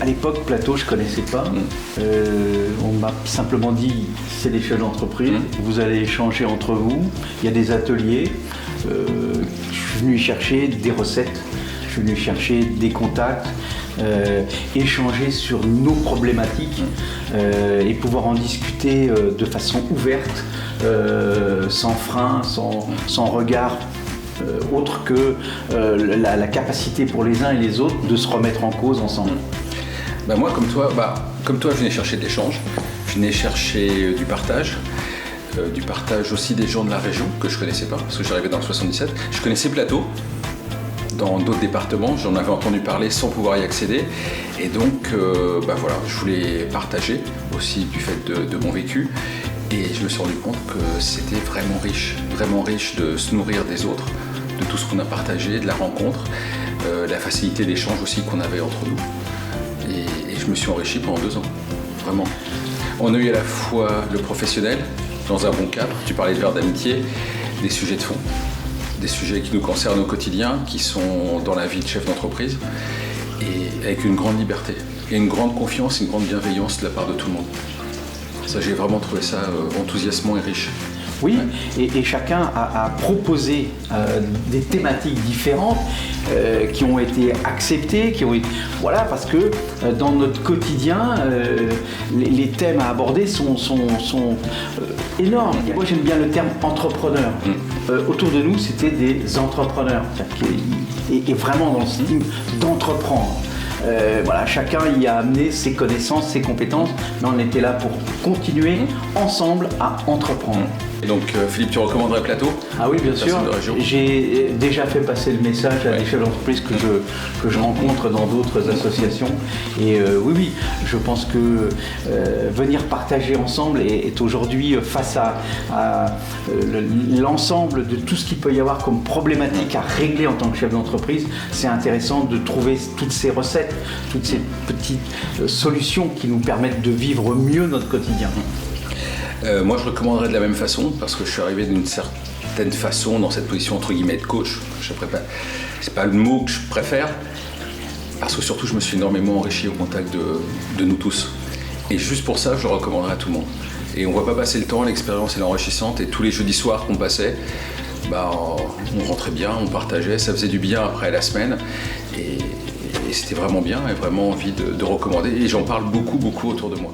À l'époque, Plateau, je ne connaissais pas. On m'a simplement dit, c'est des chefs d'entreprise, vous allez échanger entre vous, il y a des ateliers. Je suis venu chercher des recettes, je suis venu chercher des contacts, échanger sur nos problématiques et pouvoir en discuter de façon ouverte, sans frein, sans regard. Autre que la capacité pour les uns et les autres de se remettre en cause ensemble. Moi, comme toi, je venais chercher de l'échange, je venais chercher du partage aussi des gens de la région que je ne connaissais pas, parce que j'arrivais dans le 77. Je connaissais Plateau, dans d'autres départements, j'en avais entendu parler sans pouvoir y accéder. Et donc, je voulais partager aussi du fait de mon vécu. Et je me suis rendu compte que c'était vraiment riche de se nourrir des autres, de tout ce qu'on a partagé, de la rencontre, la facilité d'échange aussi qu'on avait entre nous. Et je me suis enrichi pendant 2 ans, vraiment. On a eu à la fois le professionnel, dans un bon cadre, tu parlais de verre d'amitié, des sujets de fond, des sujets qui nous concernent au quotidien, qui sont dans la vie de chef d'entreprise, et avec une grande liberté, et une grande confiance, une grande bienveillance de la part de tout le monde. Ça, j'ai vraiment trouvé ça enthousiasmant et riche. Oui, et chacun a proposé des thématiques différentes qui ont été acceptées, voilà, parce que dans notre quotidien, les thèmes à aborder sont énormes. Moi, j'aime bien le terme entrepreneur. Autour de nous, c'était des entrepreneurs, et vraiment dans ce style d'entreprendre. Voilà, chacun y a amené ses connaissances, ses compétences, mais on était là pour continuer ensemble à entreprendre. Et donc Philippe, tu recommanderais Plateau? Ah oui, bien sûr. J'ai déjà fait passer le message à des chefs d'entreprise que je rencontre dans d'autres associations. Et oui, je pense que venir partager ensemble est aujourd'hui face à l'ensemble de tout ce qu'il peut y avoir comme problématique à régler en tant que chef d'entreprise. C'est intéressant de trouver toutes ces recettes, toutes ces petites solutions qui nous permettent de vivre mieux notre quotidien. Moi, je recommanderais de la même façon, parce que je suis arrivé d'une certaine façon dans cette position entre guillemets de coach. C'est pas le mot que je préfère, parce que surtout je me suis énormément enrichi au contact de nous tous. Et juste pour ça, je le recommanderais à tout le monde. Et on ne voit pas passer le temps, l'expérience est enrichissante, et tous les jeudis soirs qu'on passait, on rentrait bien, on partageait, ça faisait du bien après la semaine. Et c'était vraiment bien, et vraiment envie de recommander. Et j'en parle beaucoup autour de moi.